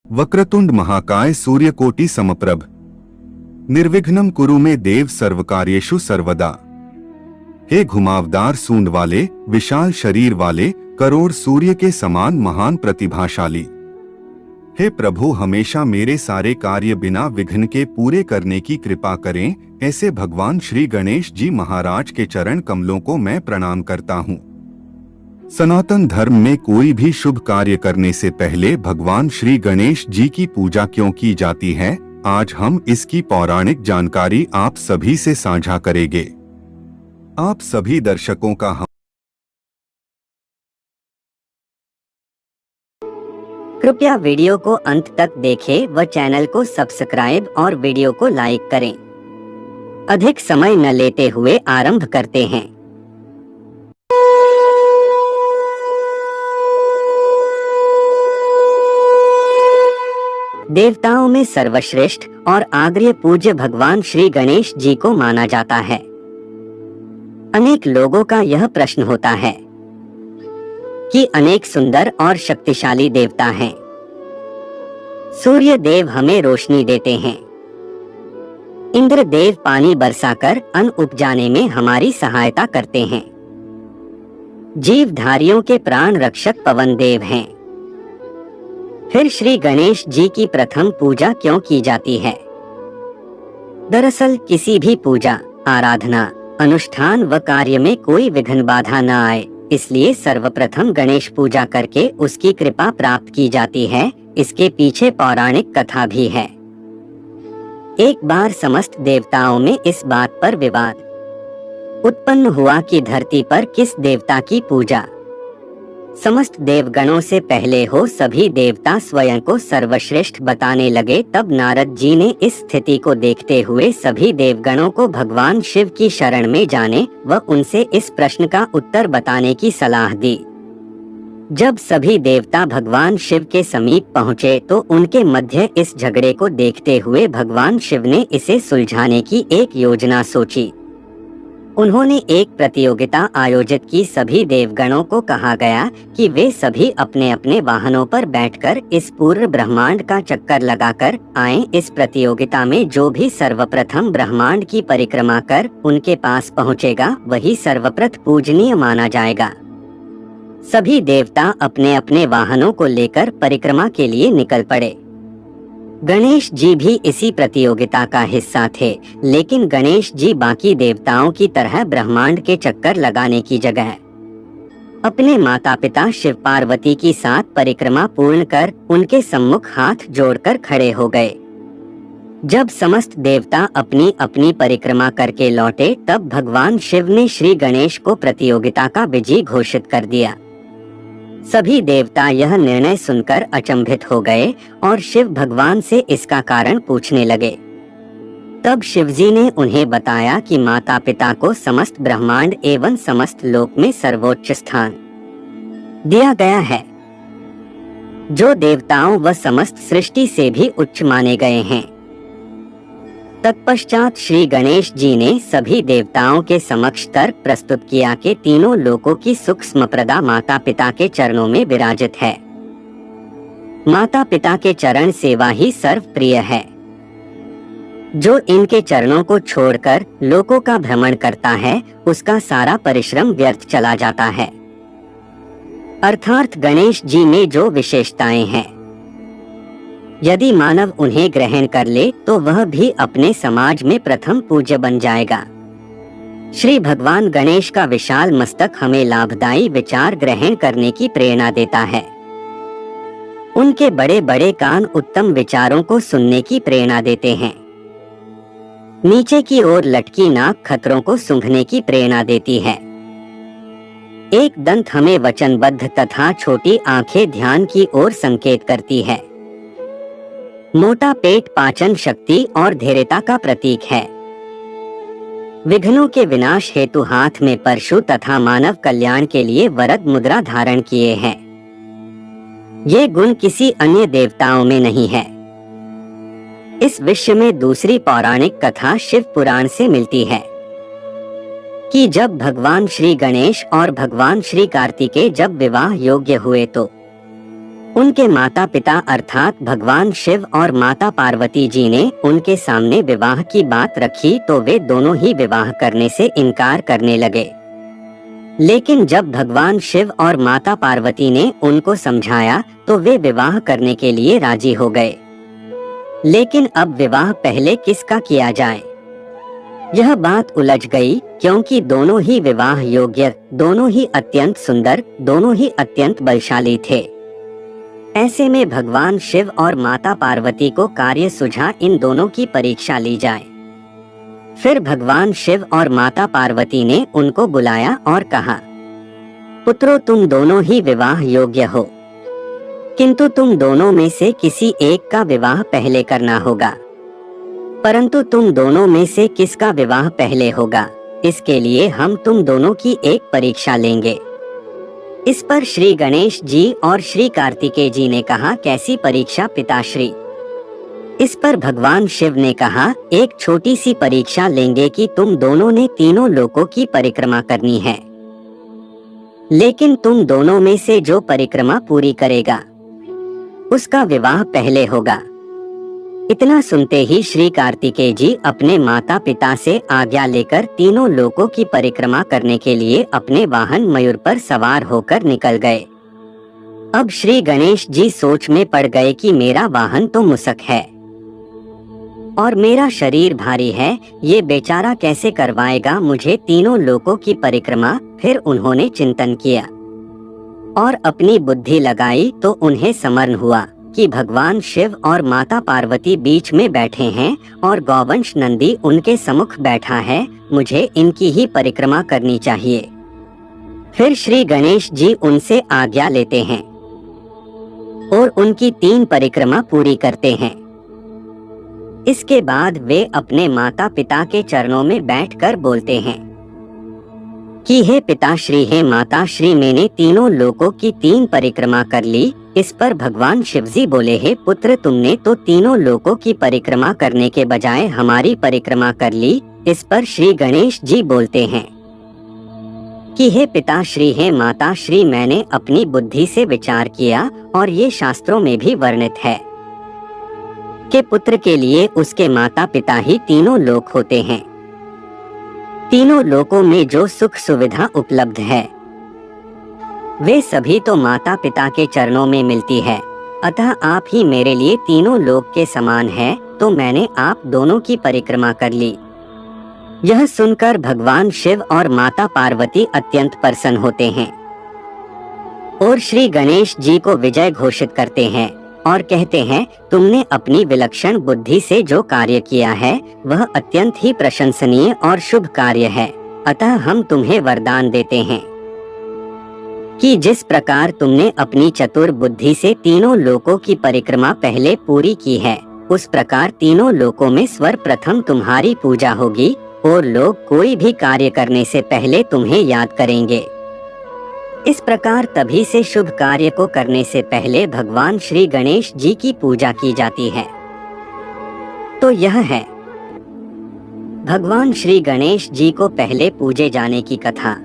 वक्रतुंड महाकाय सूर्यकोटि समप्रभ निर्विघ्नं कुरु मे देव सर्वकार्येषु सर्वदा। हे घुमावदार सूंड वाले, विशाल शरीर वाले, करोड़ सूर्य के समान महान प्रतिभाशाली, हे प्रभु हमेशा मेरे सारे कार्य बिना विघ्न के पूरे करने की कृपा करें। ऐसे भगवान श्री गणेश जी महाराज के चरण कमलों को मैं प्रणाम करता हूँ। सनातन धर्म में कोई भी शुभ कार्य करने से पहले भगवान श्री गणेश जी की पूजा क्यों की जाती है, आज हम इसकी पौराणिक जानकारी आप सभी से साझा करेंगे। आप सभी दर्शकों का कृपया वीडियो को अंत तक देखें व चैनल को सब्सक्राइब और वीडियो को लाइक करें। अधिक समय न लेते हुए आरंभ करते हैं। देवताओं में सर्वश्रेष्ठ और आदरणीय पूज्य भगवान श्री गणेश जी को माना जाता है। अनेक लोगों का यह प्रश्न होता है कि अनेक सुंदर और शक्तिशाली देवता हैं। सूर्य देव हमें रोशनी देते हैं। इंद्र देव पानी बरसाकर अन्न उपजाने में हमारी सहायता करते हैं। जीवधारियों के प्राण रक्षक पवन देव हैं। फिर श्री गणेश जी की प्रथम पूजा क्यों की जाती है? दरअसल किसी भी पूजा, आराधना, अनुष्ठान व कार्य में कोई विघ्न बाधा न आए, इसलिए सर्वप्रथम गणेश पूजा करके उसकी कृपा प्राप्त की जाती है। इसके पीछे पौराणिक कथा भी है। एक बार समस्त देवताओं में इस बात पर विवाद उत्पन्न हुआ कि धरती पर किस देवता की पूजा समस्त देवगणों से पहले हो। सभी देवता स्वयं को सर्वश्रेष्ठ बताने लगे। तब नारद जी ने इस स्थिति को देखते हुए सभी देवगणों को भगवान शिव की शरण में जाने व उनसे इस प्रश्न का उत्तर बताने की सलाह दी। जब सभी देवता भगवान शिव के समीप पहुँचे तो उनके मध्य इस झगड़े को देखते हुए भगवान शिव ने इसे सुलझाने की एक योजना सोची। उन्होंने एक प्रतियोगिता आयोजित की। सभी देवगणों को कहा गया कि वे सभी अपने अपने वाहनों पर बैठकर इस पूर्ण ब्रह्मांड का चक्कर लगाकर आएं। इस प्रतियोगिता में जो भी सर्वप्रथम ब्रह्मांड की परिक्रमा कर उनके पास पहुंचेगा, वही सर्वप्रथम पूजनीय माना जाएगा। सभी देवता अपने अपने वाहनों को लेकर परिक्रमा के लिए निकल पड़े। गणेश जी भी इसी प्रतियोगिता का हिस्सा थे, लेकिन गणेश जी बाकी देवताओं की तरह ब्रह्मांड के चक्कर लगाने की जगह अपने माता पिता शिव पार्वती की साथ परिक्रमा पूर्ण कर उनके सम्मुख हाथ जोड़कर खड़े हो गए। जब समस्त देवता अपनी अपनी परिक्रमा करके लौटे, तब भगवान शिव ने श्री गणेश को प्रतियोगिता का विजयी घोषित कर दिया। सभी देवता यह निर्णय सुनकर अचंभित हो गए और शिव भगवान से इसका कारण पूछने लगे। तब शिवजी ने उन्हें बताया कि माता पिता को समस्त ब्रह्मांड एवं समस्त लोक में सर्वोच्च स्थान दिया गया है, जो देवताओं व समस्त सृष्टि से भी उच्च माने गए हैं। तत्पश्चात श्री गणेश जी ने सभी देवताओं के समक्ष तर्क प्रस्तुत किया कि तीनों लोकों की सूक्ष्म प्रदा माता पिता के चरणों में विराजित है। माता पिता के चरण सेवा ही सर्वप्रिय है। जो इनके चरणों को छोड़कर लोकों का भ्रमण करता है, उसका सारा परिश्रम व्यर्थ चला जाता है। अर्थात गणेश जी में जो विशेषताएं हैं, यदि मानव उन्हें ग्रहण कर ले तो वह भी अपने समाज में प्रथम पूज्य बन जाएगा। श्री भगवान गणेश का विशाल मस्तक हमें लाभदायी विचार ग्रहण करने की प्रेरणा देता है। उनके बड़े बड़े कान उत्तम विचारों को सुनने की प्रेरणा देते हैं। नीचे की ओर लटकी नाक खतरों को सूंघने की प्रेरणा देती है। एक दंत हमें वचनबद्ध तथा छोटी आंखें ध्यान की ओर संकेत करती है। मोटा पेट पाचन शक्ति और धैर्यता का प्रतीक है। विघ्नों के विनाश हेतु हाथ में परशु तथा मानव कल्याण के लिए वरद मुद्रा धारण किए हैं। ये गुण किसी अन्य देवताओं में नहीं है। इस विषय में दूसरी पौराणिक कथा शिव पुराण से मिलती है कि जब भगवान श्री गणेश और भगवान श्री कार्तिकेय जब विवाह योग्य हुए तो उनके माता पिता अर्थात भगवान शिव और माता पार्वती जी ने उनके सामने विवाह की बात रखी तो वे दोनों ही विवाह करने से इनकार करने लगे। लेकिन जब भगवान शिव और माता पार्वती ने उनको समझाया तो वे विवाह करने के लिए राजी हो गए। लेकिन अब विवाह पहले किसका किया जाए, यह बात उलझ गई, क्योंकि दोनों ही विवाह योग्य, दोनों ही अत्यंत सुंदर, दोनों ही अत्यंत बलशाली थे। ऐसे में भगवान शिव और माता पार्वती को कार्य सुझा इन दोनों की परीक्षा ली जाए। फिर भगवान शिव और माता पार्वती ने उनको बुलाया और कहा, पुत्रों तुम दोनों ही विवाह योग्य हो, किंतु तुम दोनों में से किसी एक का विवाह पहले करना होगा। परंतु तुम दोनों में से किसका विवाह पहले होगा, इसके लिए हम तुम दोनों की एक परीक्षा लेंगे। इस पर श्री गणेश जी और श्री कार्तिकेय जी ने कहा, कैसी परीक्षा पिताश्री। इस पर भगवान शिव ने कहा, एक छोटी सी परीक्षा लेंगे कि तुम दोनों ने तीनों लोकों की परिक्रमा करनी है, लेकिन तुम दोनों में से जो परिक्रमा पूरी करेगा उसका विवाह पहले होगा। इतना सुनते ही श्री कार्तिकेय जी अपने माता पिता से आज्ञा लेकर तीनों लोकों की परिक्रमा करने के लिए अपने वाहन मयूर पर सवार होकर निकल गए। अब श्री गणेश जी सोच में पड़ गए कि मेरा वाहन तो मुसक है और मेरा शरीर भारी है, ये बेचारा कैसे करवाएगा मुझे तीनों लोकों की परिक्रमा। फिर उन्होंने चिंतन किया और अपनी बुद्धि लगाई तो उन्हें स्मरण हुआ कि भगवान शिव और माता पार्वती बीच में बैठे हैं और गौवंश नंदी उनके सम्मुख बैठा है, मुझे इनकी ही परिक्रमा करनी चाहिए। फिर श्री गणेश जी उनसे आज्ञा लेते हैं और उनकी 3 परिक्रमा पूरी करते हैं। इसके बाद वे अपने माता पिता के चरणों में बैठकर बोलते हैं कि हे पिताश्री, हे माताश्री, मैंने तीनों लोकों की 3 परिक्रमा कर ली। इस पर भगवान शिवजी बोले, हे पुत्र, तुमने तो तीनों लोकों की परिक्रमा करने के बजाय हमारी परिक्रमा कर ली। इस पर श्री गणेश जी बोलते हैं कि हे पिताश्री, हे माताश्री, मैंने अपनी बुद्धि से विचार किया और ये शास्त्रों में भी वर्णित है कि पुत्र के लिए उसके माता पिता ही तीनों लोक होते हैं। तीनों लोकों में जो सुख सुविधा उपलब्ध है वे सभी तो माता पिता के चरणों में मिलती है। अतः आप ही मेरे लिए तीनों लोक के समान है, तो मैंने आप दोनों की परिक्रमा कर ली। यह सुनकर भगवान शिव और माता पार्वती अत्यंत प्रसन्न होते हैं और श्री गणेश जी को विजय घोषित करते हैं और कहते हैं, तुमने अपनी विलक्षण बुद्धि से जो कार्य किया है वह अत्यंत ही प्रशंसनीय और शुभ कार्य है। अतः हम तुम्हें वरदान देते हैं कि जिस प्रकार तुमने अपनी चतुर बुद्धि से तीनों लोकों की परिक्रमा पहले पूरी की है, उस प्रकार तीनों लोकों में सर्वप्रथम तुम्हारी पूजा होगी और लोग कोई भी कार्य करने से पहले तुम्हें याद करेंगे। इस प्रकार तभी से शुभ कार्य को करने से पहले भगवान श्री गणेश जी की पूजा की जाती है। तो यह है भगवान श्री गणेश जी को पहले पूजे जाने की कथा।